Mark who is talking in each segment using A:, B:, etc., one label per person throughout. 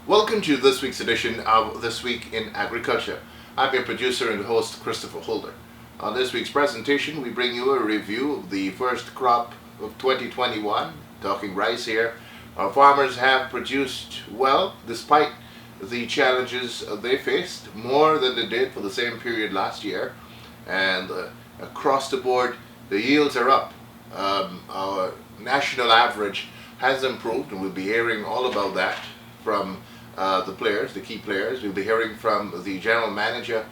A: Welcome to this week's edition of This Week in Agriculture. I'm your producer and host, Christopher Holder. On this week's presentation, we bring you a review of the first crop of 2021, talking rice here. Our farmers have produced well, despite the challenges they faced, more than they did for the same period last year. And across the board, the yields are up. Our national average has improved, and we'll be hearing all about that from the players, the key players. We'll be hearing from the general manager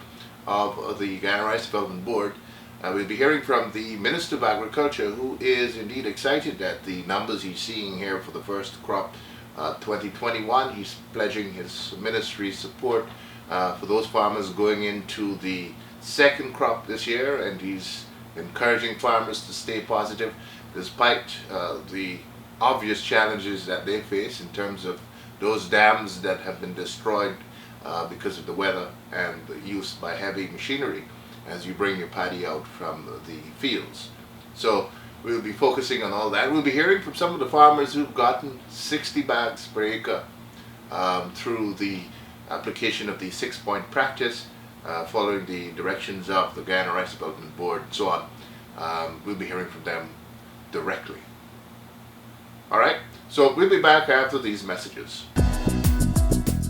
A: of the Guyana Rice Development Board. We'll be hearing from the Minister of Agriculture, who is indeed excited at the numbers he's seeing here for the first crop 2021. He's pledging his ministry's support for those farmers going into the second crop this year, and he's encouraging farmers to stay positive despite the obvious challenges that they face in terms of those dams that have been destroyed because of the weather and the use by heavy machinery as you bring your paddy out from the fields. So we'll be focusing on all that. We'll be hearing from some of the farmers who've gotten 60 bags per acre through the application of the 6-point practice, following the directions of the Guyana Rice Development Board and so on. We'll be hearing from them directly. All right, so we'll be back after these messages.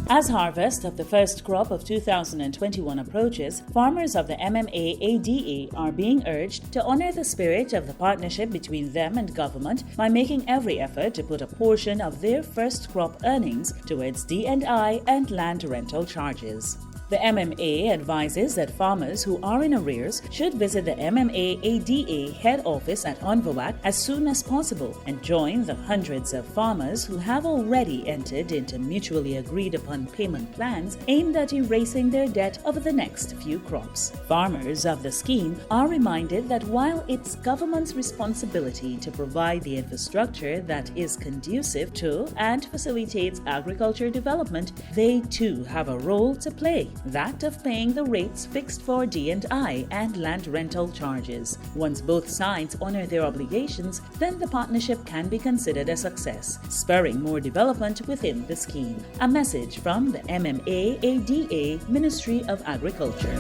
B: As harvest of the first crop of 2021 approaches, farmers of the MMA-ADA are being urged to honor the spirit of the partnership between them and government by making every effort to put a portion of their first crop earnings towards D&I and land rental charges. The MMA advises that farmers who are in arrears should visit the MMA-ADA head office at Onvawak as soon as possible and join the hundreds of farmers who have already entered into mutually agreed upon payment plans aimed at erasing their debt over the next few crops. Farmers of the scheme are reminded that while it's government's responsibility to provide the infrastructure that is conducive to and facilitates agriculture development, they too have a role to play, that of paying the rates fixed for D&I and land rental charges. Once both sides honor their obligations, then the partnership can be considered a success, spurring more development within the scheme. A message from the MMA-ADA Ministry of Agriculture.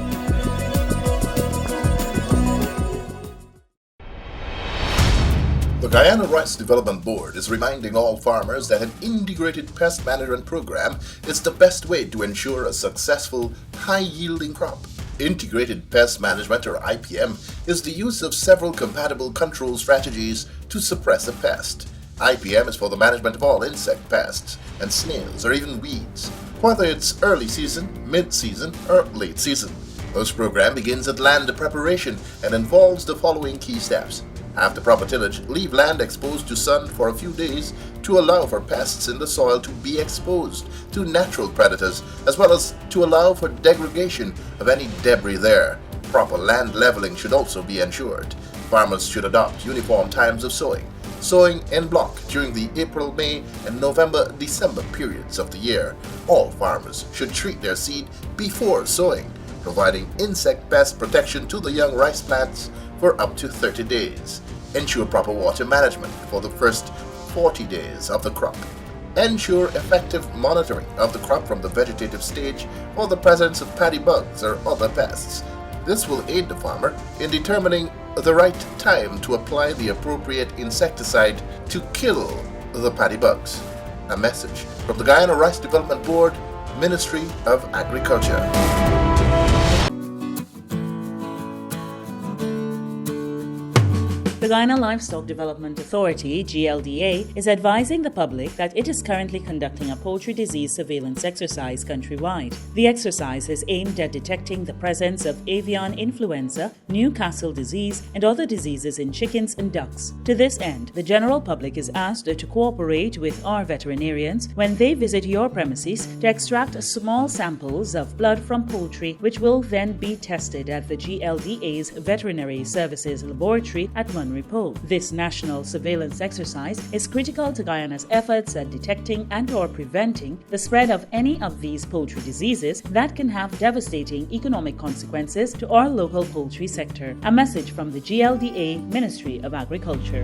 C: The Guyana Rice Development Board is reminding all farmers that an integrated pest management program is the best way to ensure a successful, high-yielding crop. Integrated Pest Management, or IPM, is the use of several compatible control strategies to suppress a pest. IPM is for the management of all insect pests and snails or even weeds, whether it's early season, mid-season, or late season. This program begins at land preparation and involves the following key steps. After proper tillage, leave land exposed to sun for a few days to allow for pests in the soil to be exposed to natural predators, as well as to allow for degradation of any debris there. Proper land leveling should also be ensured. Farmers should adopt uniform times of sowing. Sowing en bloc during the April, May, and November-December periods of the year. All farmers should treat their seed before sowing, providing insect pest protection to the young rice plants for up to 30 days. Ensure proper water management for the first 40 days of the crop. Ensure effective monitoring of the crop from the vegetative stage for the presence of paddy bugs or other pests. This will aid the farmer in determining the right time to apply the appropriate insecticide to kill the paddy bugs. A message from the Guyana Rice Development Board, Ministry of Agriculture.
B: The Guyana Livestock Development Authority, GLDA, is advising the public that it is currently conducting a poultry disease surveillance exercise countrywide. The exercise is aimed at detecting the presence of avian influenza, Newcastle disease, and other diseases in chickens and ducks. To this end, the general public is asked to cooperate with our veterinarians when they visit your premises to extract small samples of blood from poultry, which will then be tested at the GLDA's Veterinary Services Laboratory at Munro preliminary poll. This national surveillance exercise is critical to Guyana's efforts at detecting and/or preventing the spread of any of these poultry diseases that can have devastating economic consequences to our local poultry sector. A message from the GLDA Ministry of Agriculture.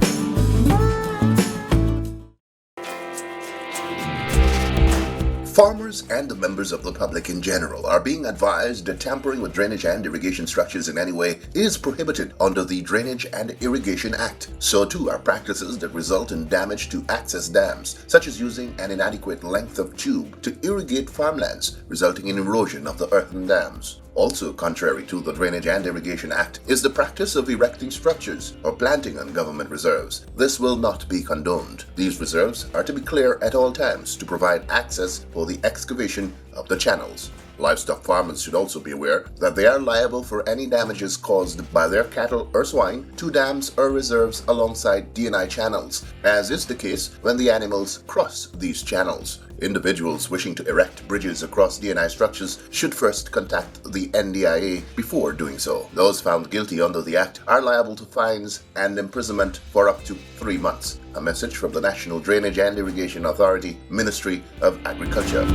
C: Farmers and members of the public in general are being advised that tampering with drainage and irrigation structures in any way is prohibited under the Drainage and Irrigation Act. So too are practices that result in damage to access dams, such as using an inadequate length of tube to irrigate farmlands, resulting in erosion of the earthen dams. Also contrary to the Drainage and Irrigation Act is the practice of erecting structures or planting on government reserves. This will not be condoned. These reserves are to be clear at all times to provide access for the excavation of the channels. Livestock farmers should also be aware that they are liable for any damages caused by their cattle or swine to dams or reserves alongside D&I channels, as is the case when the animals cross these channels. Individuals wishing to erect bridges across D&I structures should first contact the NDIA before doing so. Those found guilty under the Act are liable to fines and imprisonment for up to 3 months. A message from the National Drainage and Irrigation Authority, Ministry of Agriculture.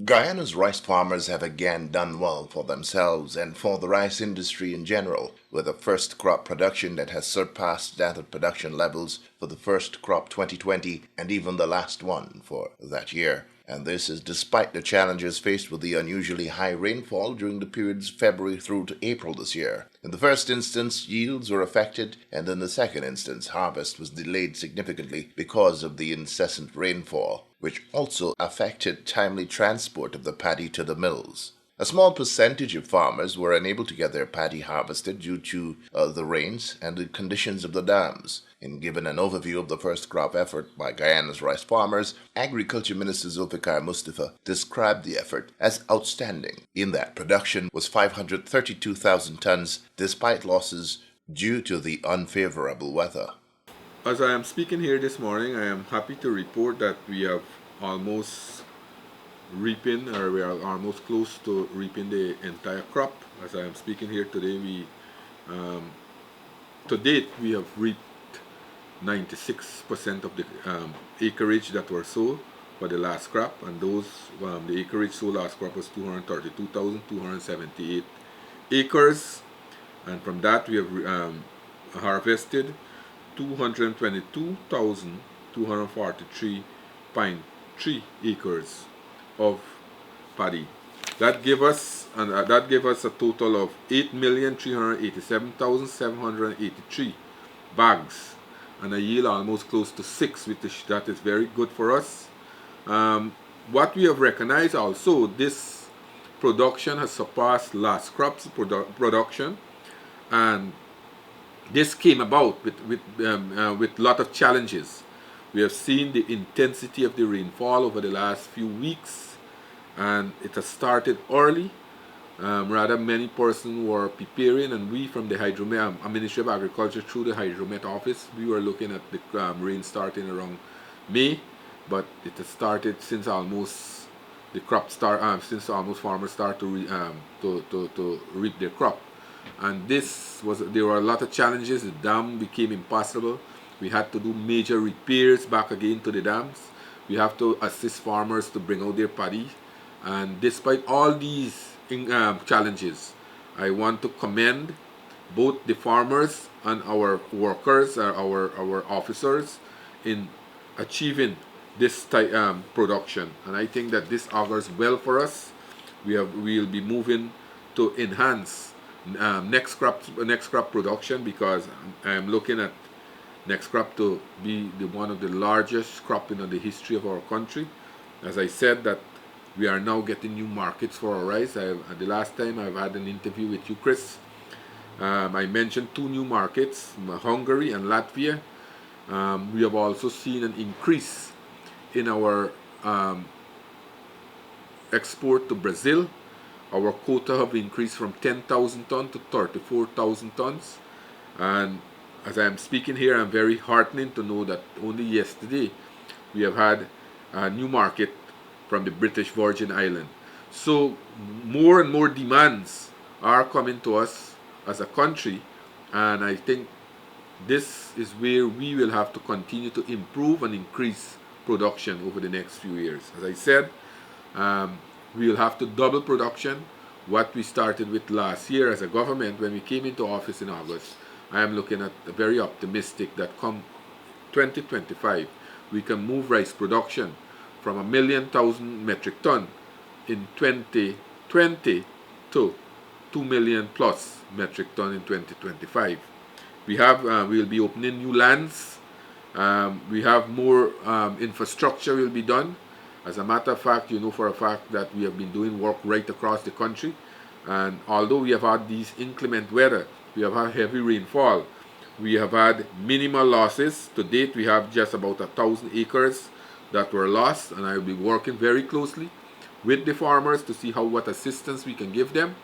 C: Guyana's rice farmers have again done well for themselves and for the rice industry in general, with a first crop production that has surpassed that of production levels for the first crop 2020 and even the last one for that year. And this is despite the challenges faced with the unusually high rainfall during the periods February through to April this year. In the first instance, yields were affected, and in the second instance, harvest was delayed significantly because of the incessant rainfall, which also affected timely transport of the paddy to the mills. A small percentage of farmers were unable to get their paddy harvested due to the rains and the conditions of the dams. In giving an overview of the first crop effort by Guyana's rice farmers, Agriculture Minister Zulfikar Mustafa described the effort as outstanding, in that production was 532,000 tons despite losses due to the unfavorable weather.
D: As I am speaking here this morning, I am happy to report that we have almost reaping, or we are almost close to reaping the entire crop. As I am speaking here today, to date we have reaped 96% of the acreage that were sold for the last crop, and those the acreage sold last crop was 232,278 acres, and from that we have harvested 222,243.3 acres of paddy. That gave us a total of 8,387,783 bags, and a yield almost close to 6, which that is very good for us. What we have recognized also, this production has surpassed last crop's production, and this came about with a lot of challenges. We have seen the intensity of the rainfall over the last few weeks, and it has started early. Rather, many persons were preparing, and we from the Ministry of Agriculture through the Hydromet office, we were looking at the rain starting around May, but it has started since almost the crop since almost farmers start to reap their crop. And there were a lot of challenges. The dam became impassable. We had to do major repairs back again to the dams. We have to assist farmers to bring out their paddy. And despite all these challenges, I want to commend both the farmers and our workers, our officers, in achieving this production. And I think that this augurs well for us. We'll be moving to enhance next crop production, because I am looking at next crop to be one of the largest crop in the history of our country. As I said, that we are now getting new markets for our rice. The last time I've had an interview with you, Chris, I mentioned 2 new markets, Hungary and Latvia. We have also seen an increase in our export to Brazil. Our quota have increased from 10,000 tons to 34,000 tons. And as I am speaking here, I'm very heartening to know that only yesterday we have had a new market from the British Virgin Islands. So more and more demands are coming to us as a country, and I think this is where we will have to continue to improve and increase production over the next few years. As I said, we will have to double production. What we started with last year as a government when we came into office in August, I am looking at very optimistic that come 2025 we can move rice production from 1,000,000 metric ton in 2020 to 2 million plus metric ton in 2025. We will be opening new lands. We have more infrastructure will be done. As a matter of fact, you know for a fact that we have been doing work right across the country, and although we have had these inclement weather, we have had heavy rainfall, we have had minimal losses. To date, we have just about 1,000 acres that were lost, and I will be working very closely with the farmers to see what assistance we can give them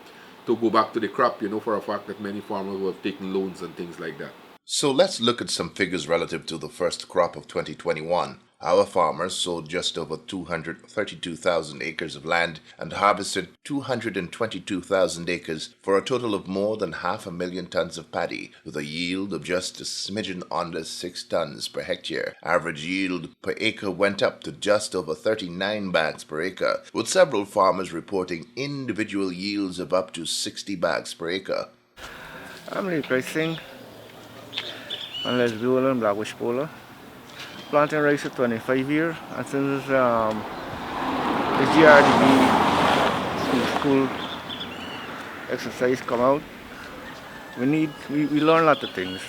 D: to go back to the crop. You know for a fact that many farmers will have taken loans and things like that.
C: So let's look at some figures relative to the first crop of 2021. Our farmers sowed just over 232,000 acres of land and harvested 222,000 acres for a total of more than 500,000 tons of paddy, with a yield of just a smidgen under 6 tons per hectare. Average yield per acre went up to just over 39 bags per acre, with several farmers reporting individual yields of up to 60 bags per acre.
E: I'm replacing unless dual and blackbush polar. Planting rice for 25 years, and since the GRDB school exercise come out, we learn a lot of things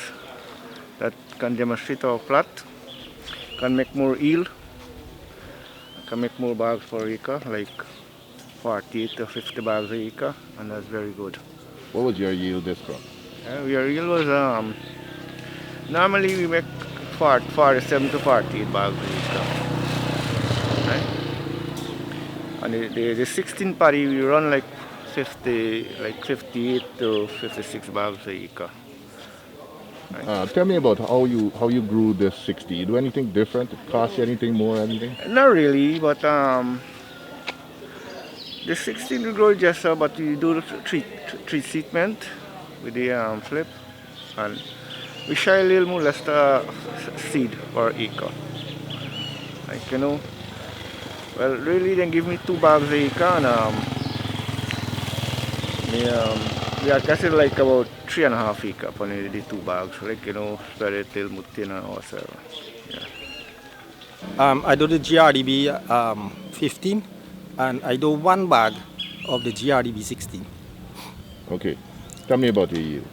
E: that can demonstrate our plot, can make more yield, can make more bags per acre, like 48 to 50 bags an acre, and that's very good.
F: What was your yield this crop?
E: Our yield was normally we make 47 to 48 bags per acre. Right? And the 16 paddy we run like 58 to 56 bags per acre. Right?
F: Tell me about how you grew this 60. You do anything different? It cost you anything more? Anything?
E: Not really, but the 16 we grow just but you do the treat treatment with the flip, and we shy a little more less seed per acre. Like, you know, well, really, they give me 2 bags an acre, and we are guessing like about 3.5 acre upon the 2 bags, like, you know, spread it till mutin and whatever. Yeah.
G: I do the GRDB 15, and I do 1 bag of the GRDB 16.
F: Okay. Tell me about your yield.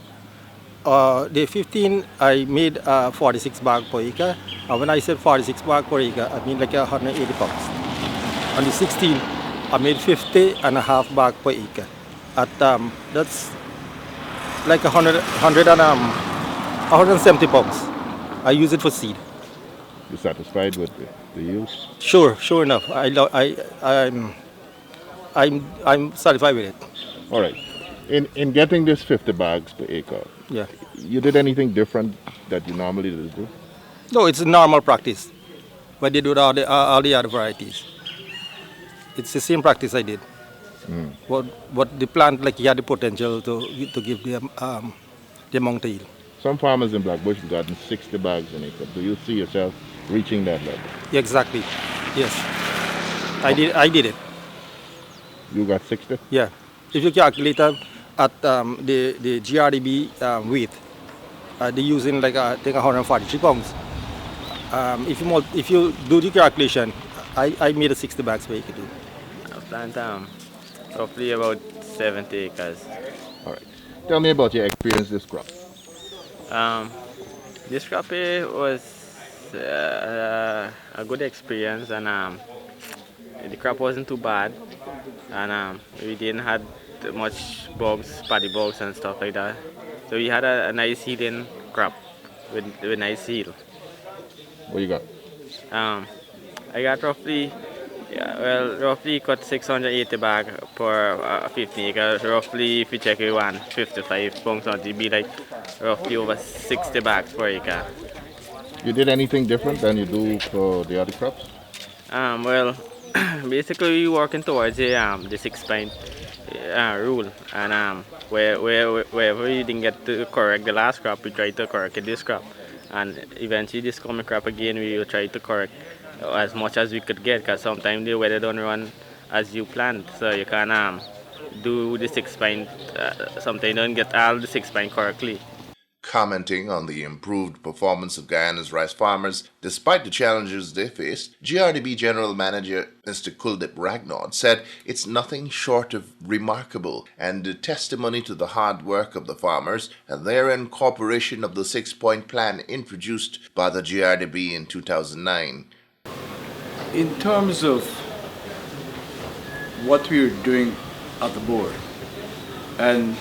G: The 15, I made 46 bags per acre. And when I said 46 bags per acre, I mean like 180 pounds. On the 16, I made 50.5 bags per acre. That's like 170 pounds. I use it for seed.
F: You satisfied with the yield?
G: Sure enough. I'm satisfied with it.
F: All right. In getting this 50 bags per acre,
G: yeah,
F: you did anything different that you normally do?
G: No, it's a normal practice. But they do all the other varieties. It's the same practice I did. What the plant, like, you had the potential to give them the amount of yield.
F: Some farmers in Blackbush have gotten 60 bags an acre. Do you see yourself reaching that level?
G: Exactly. Yes. I did it.
F: You got 60?
G: Yeah. If you calculate at the GRDB weight, they're using like I think 143 pounds. If you do the calculation, I made a 60 bags per acre too.
H: I plant roughly about 70 acres.
F: All right. Tell me about your experience this crop.
H: This crop was a good experience, and the crop wasn't too bad, and we didn't have much bugs, paddy bugs and stuff like that. So we had a nice yielding crop with nice yield.
F: What you got?
H: I got roughly cut 680 bags per 15 acres. Roughly, if you check it, 155 pounds, it'd be like roughly over 60 bags per acre.
F: You did anything different than you do for the other crops?
H: Well, basically, we're working towards the 6 point rule, and wherever we didn't get to correct the last crop, we try to correct it this crop, and eventually this coming crop again, we will try to correct as much as we could get, because sometimes the weather don't run as you planned, so you can do the 6 point. Sometimes you don't get all the 6 point correctly.
C: Commenting on the improved performance of Guyana's rice farmers despite the challenges they faced, GRDB General Manager Mr. Kuldip Ragnaud said it's nothing short of remarkable and a testimony to the hard work of the farmers and their incorporation of the 6-point plan introduced by the GRDB in 2009.
I: In terms of what we're doing at the board and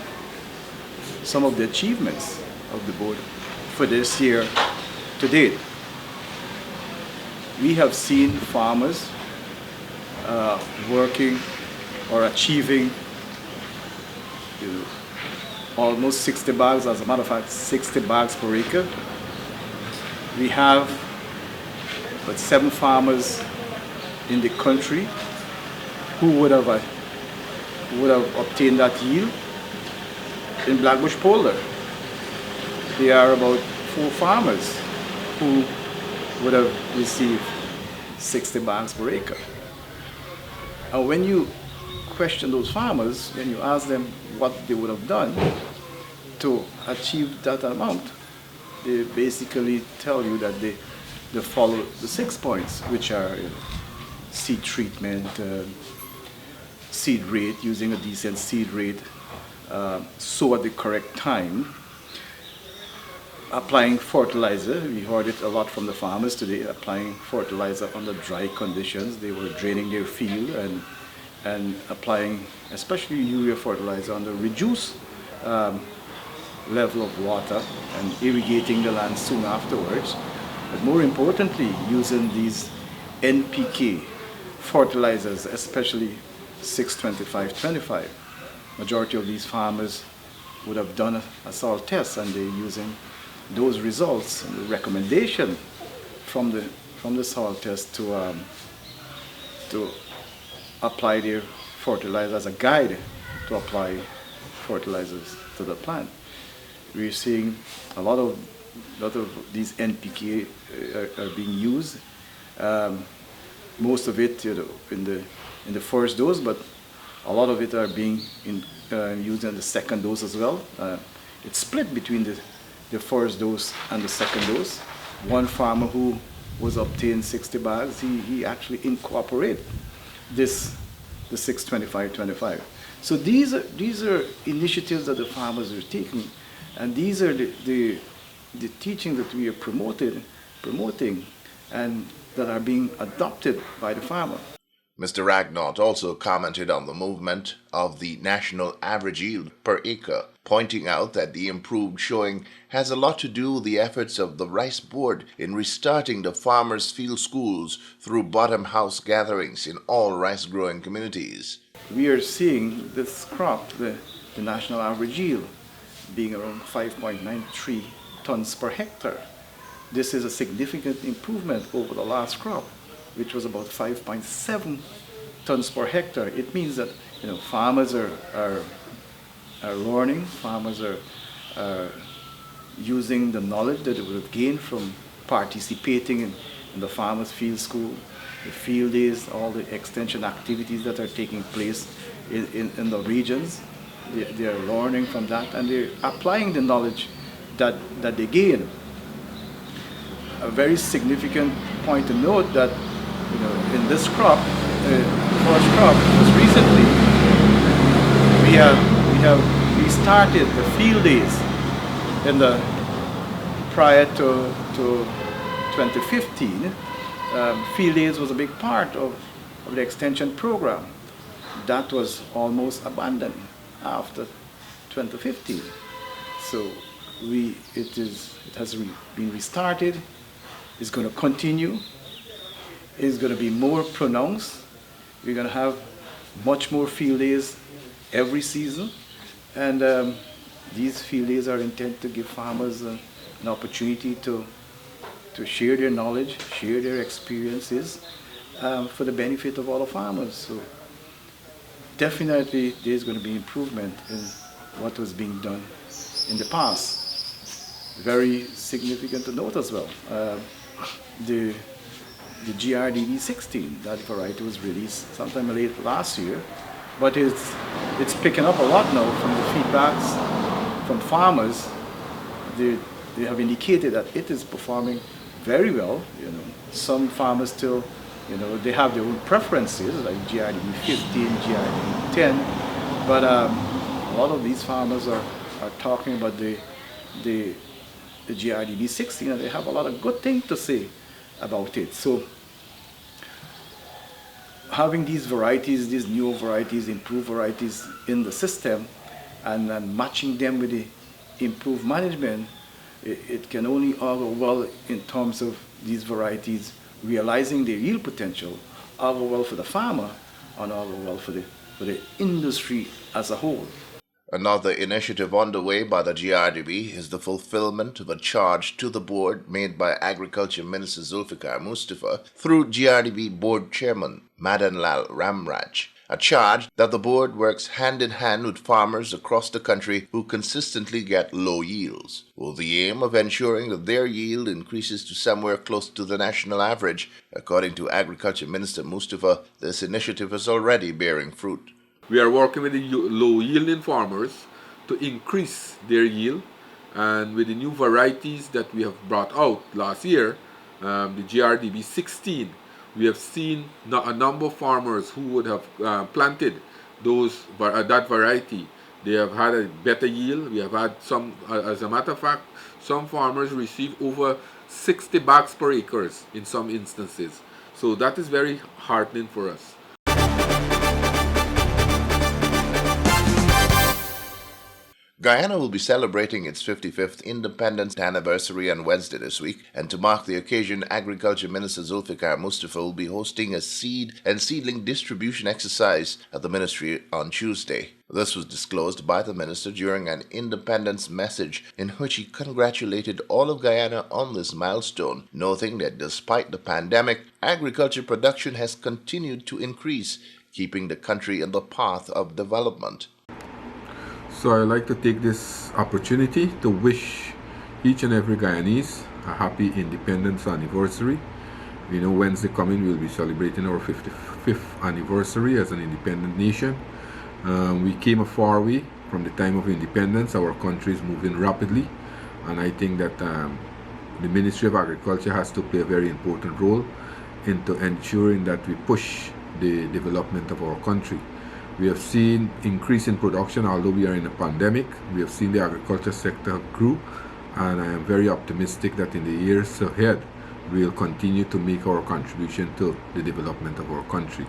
I: some of the achievements of the board for this year to date, we have seen farmers working or achieving almost 60 bags, as a matter of fact 60 bags per acre. We have about 7 farmers in the country who would have obtained that yield. In Blackbush Polder, there are about 4 farmers who would have received 60 bags per acre. And when you question those farmers, when you ask them what they would have done to achieve that amount, they basically tell you that they follow the 6 points, which are seed treatment, seed rate, using a decent seed rate, sow at the correct time, applying fertilizer. We heard it a lot from the farmers today, applying fertilizer under dry conditions. They were draining their field and applying especially urea fertilizer under reduced level of water and irrigating the land soon afterwards. But more importantly, using these NPK fertilizers, especially 625-25. Majority of these farmers would have done a soil test, and they're using those results and the recommendation from the soil test to apply their fertilizer as a guide to apply fertilizers to the plant. We're seeing a lot of these NPK are being used. Most of it, in the first dose, but a lot of it are being used in the second dose as well. It's split between the first dose and the second dose. One farmer who was obtained 60 bags, he actually incorporated the 625-25. So these are initiatives that the farmers are taking, and these are the teaching that we are promoting, and that are being adopted by the farmer.
C: Mr. Ragnaud also commented on the movement of the national average yield per acre, pointing out that the improved showing has a lot to do with the efforts of the Rice Board in restarting the farmers' field schools through bottom house gatherings in all rice-growing communities.
I: We are seeing this crop, the national average yield, being around 5.93 tons per hectare. This is a significant improvement over the last crop, which was about 5.7 tons per hectare. It means that farmers are learning, farmers are using the knowledge that they would have gained from participating in the farmers' field school, the field days, all the extension activities that are taking place in the regions. They are learning from that, and they're applying the knowledge that they gain. A very significant point to note that in this crop, the first crop, was recently we have restarted the field days prior to 2015. Field days was a big part of the extension program. That was almost abandoned after 2015. So it has been restarted. It's going to continue. It's going to be more pronounced. We're going to have much more field days every season, and these field days are intended to give farmers an opportunity to share their knowledge, share their experiences, for the benefit of all the farmers. So definitely there's going to be improvement in what was being done in the past. Very significant to note as well. The GRDB 16, that variety was released sometime late last year, but it's picking up a lot now from the feedbacks from farmers. They have indicated that it is performing very well. You know, some farmers still, you know, they have their own preferences, like GRDB 15, GRDB 10, but a lot of these farmers are talking about the GRDB 16, and they have a lot of good things to say about it. So having these varieties, these new varieties, improved varieties in the system, and then matching them with the improved management, it can only augur well in terms of these varieties realizing their yield potential, augur well for the farmer, and augur well for the industry as a whole.
C: Another initiative underway by the GRDB is the fulfillment of a charge to the board made by Agriculture Minister Zulfikar Mustafa through GRDB Board Chairman Madanlal Ramraj. A charge that the board works hand in hand with farmers across the country who consistently get low yields, with the aim of ensuring that their yield increases to somewhere close to the national average. According to Agriculture Minister Mustafa, this initiative is already bearing fruit.
D: We are working with the low-yielding farmers to increase their yield, and with the new varieties that we have brought out last year, the GRDB 16, we have seen a number of farmers who would have planted that variety. They have had a better yield. We have had some, as a matter of fact, some farmers receive over 60 bags per acre in some instances. So that is very heartening for us.
C: Guyana will be celebrating its 55th independence anniversary on Wednesday this week, and to mark the occasion, Agriculture Minister Zulfikar Mustafa will be hosting a seed and seedling distribution exercise at the ministry on Tuesday. This was disclosed by the minister during an independence message in which he congratulated all of Guyana on this milestone, noting that despite the pandemic, agriculture production has continued to increase, keeping the country on the path of development.
D: So I'd like to take this opportunity to wish each and every Guyanese a happy independence anniversary. You know, Wednesday coming we'll be celebrating our 55th anniversary as an independent nation. We came a far way from the time of independence. Our country is moving rapidly, and I think that the Ministry of Agriculture has to play a very important role into ensuring that we push the development of our country. We have seen increase in production, although we are in a pandemic. We have seen the agriculture sector grow, and I am very optimistic that in the years ahead, we will continue to make our contribution to the development of our country.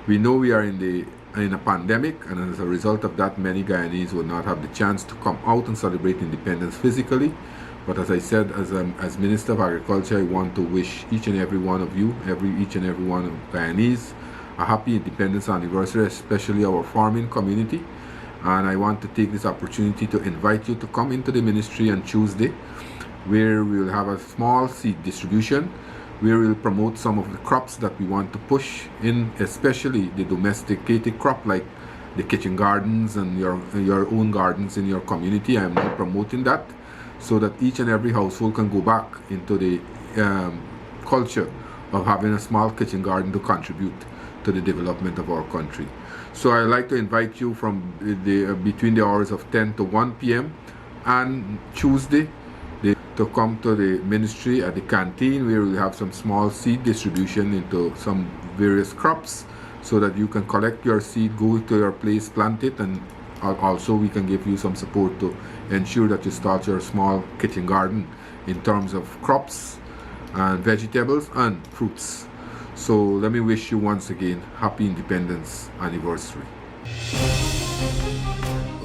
D: We know we are in a pandemic, and as a result of that, many Guyanese will not have the chance to come out and celebrate independence physically. But as I said, as Minister of Agriculture, I want to wish each and every one of you, each and every one of Guyanese, a happy independence anniversary, especially our farming community. And I want to take this opportunity to invite you to come into the ministry on Tuesday, where we will have a small seed distribution, where we will promote some of the crops that we want to push in, especially the domesticated crop like the kitchen gardens and your own gardens in your community. I am now promoting that so that each and every household can go back into the culture of having a small kitchen garden to contribute to the development of our country. So I'd like to invite you from between the hours of 10 to 1 p.m. and Tuesday to come to the ministry at the canteen, where we'll have some small seed distribution into some various crops so that you can collect your seed, go to your place, plant it, and also we can give you some support to ensure that you start your small kitchen garden in terms of crops and vegetables and fruits. So let me wish you once again happy independence anniversary.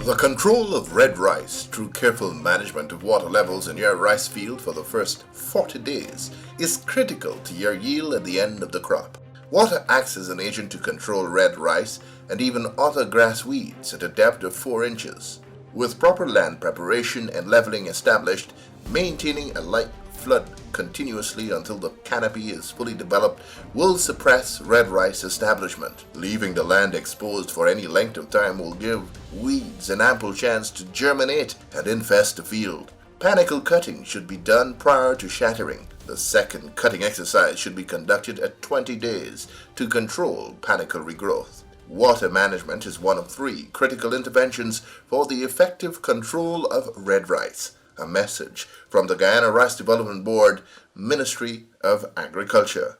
C: The control of red rice through careful management of water levels in your rice field for the first 40 days is critical to your yield at the end of the crop. Water acts as an agent to control red rice and even other grass weeds at a depth of 4 inches. With proper land preparation and leveling established, maintaining a light flood continuously until the canopy is fully developed will suppress red rice establishment. Leaving the land exposed for any length of time will give weeds an ample chance to germinate and infest the field. Panicle cutting should be done prior to shattering. The second cutting exercise should be conducted at 20 days to control panicle regrowth. Water management is one of 3 critical interventions for the effective control of red rice. A message from the Guyana Rice Development Board, Ministry of Agriculture.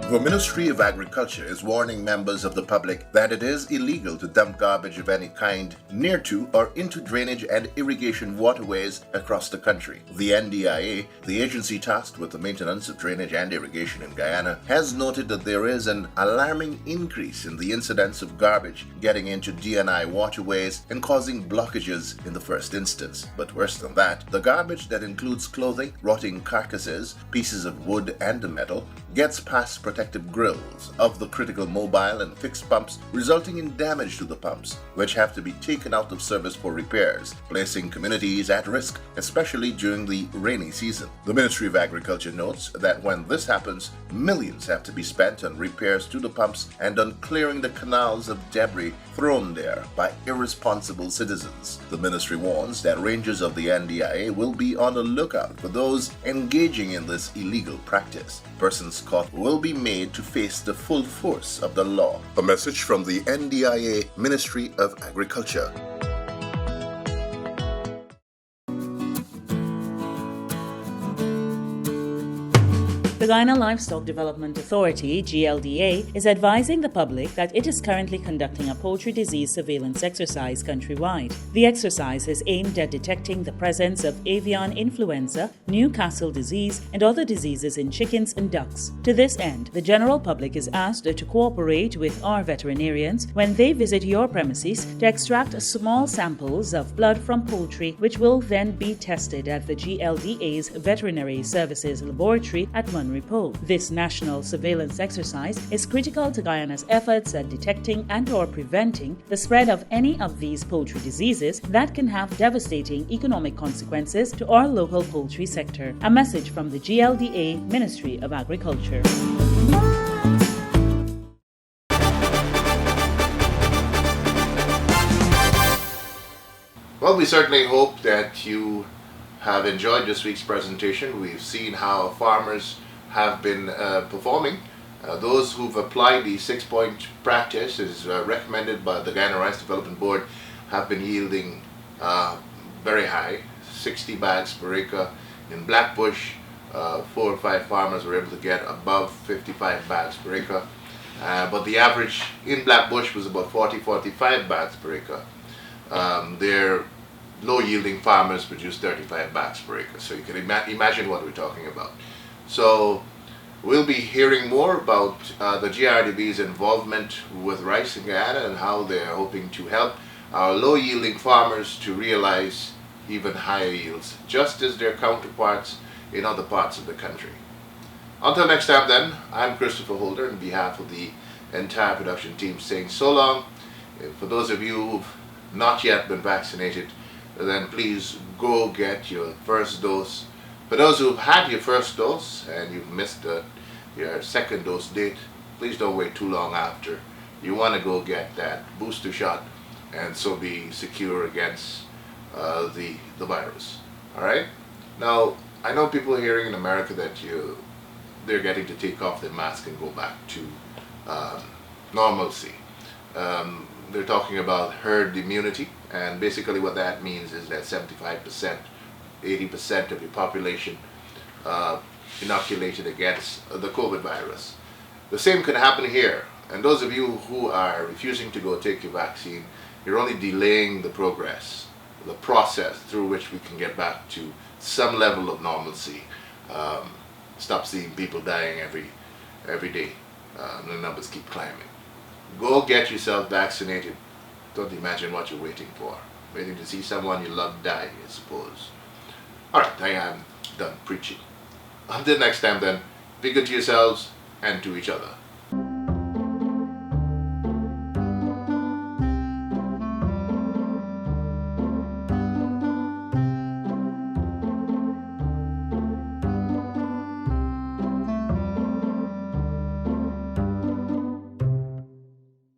C: The Ministry of Agriculture is warning members of the public that it is illegal to dump garbage of any kind near to or into drainage and irrigation waterways across the country. The NDIA, the agency tasked with the maintenance of drainage and irrigation in Guyana, has noted that there is an alarming increase in the incidence of garbage getting into DNI waterways and causing blockages in the first instance. But worse than that, the garbage that includes clothing, rotting carcasses, pieces of wood and metal gets past protective grills of the critical mobile and fixed pumps, resulting in damage to the pumps, which have to be taken out of service for repairs, placing communities at risk, especially during the rainy season. The Ministry of Agriculture notes that when this happens, millions have to be spent on repairs to the pumps and on clearing the canals of debris thrown there by irresponsible citizens. The ministry warns that rangers of the NDIA will be on the lookout for those engaging in this illegal practice. Persons caught will be made to face the full force of the law. A message from the NDIA Ministry of Agriculture.
B: The Guyana Livestock Development Authority, GLDA, is advising the public that it is currently conducting a poultry disease surveillance exercise countrywide. The exercise is aimed at detecting the presence of avian influenza, Newcastle disease, and other diseases in chickens and ducks. To this end, the general public is asked to cooperate with our veterinarians when they visit your premises to extract small samples of blood from poultry, which will then be tested at the GLDA's Veterinary Services Laboratory at Munro. This national surveillance exercise is critical to Guyana's efforts at detecting and/or preventing the spread of any of these poultry diseases that can have devastating economic consequences to our local poultry sector. A message from the GLDA Ministry of Agriculture.
A: Well, we certainly hope that you have enjoyed this week's presentation. We've seen how farmers have been performing. Those who've applied the 6-point practice as recommended by the Guyana Rice Development Board have been yielding very high, 60 bags per acre. In Blackbush, 4 or 5 farmers were able to get above 55 bags per acre. But the average in Blackbush was about 40-45 bags per acre. Their low yielding farmers produce 35 bags per acre. So you can imagine what we're talking about. So we'll be hearing more about the GRDB's involvement with rice in Guyana and how they're hoping to help our low-yielding farmers to realize even higher yields, just as their counterparts in other parts of the country. Until next time then, I'm Christopher Holder on behalf of the entire production team saying so long. For those of you who've not yet been vaccinated, then please go get your first dose. For those who've had your first dose and you've missed your second dose date, please don't wait too long after. You want to go get that booster shot and so be secure against the virus. Alright? Now, I know people hearing in America that they're getting to take off their mask and go back to normalcy. They're talking about herd immunity, and basically what that means is that 75%, 80% of your population inoculated against the COVID virus. The same could happen here, and those of you who are refusing to go take your vaccine, you're only delaying the progress, the process through which we can get back to some level of normalcy. Stop seeing people dying every day. The numbers keep climbing. Go get yourself vaccinated. Don't imagine what you're waiting for. Waiting to see someone you love die, I suppose. Alright, I am done preaching. Until next time then, be good to yourselves and to each other.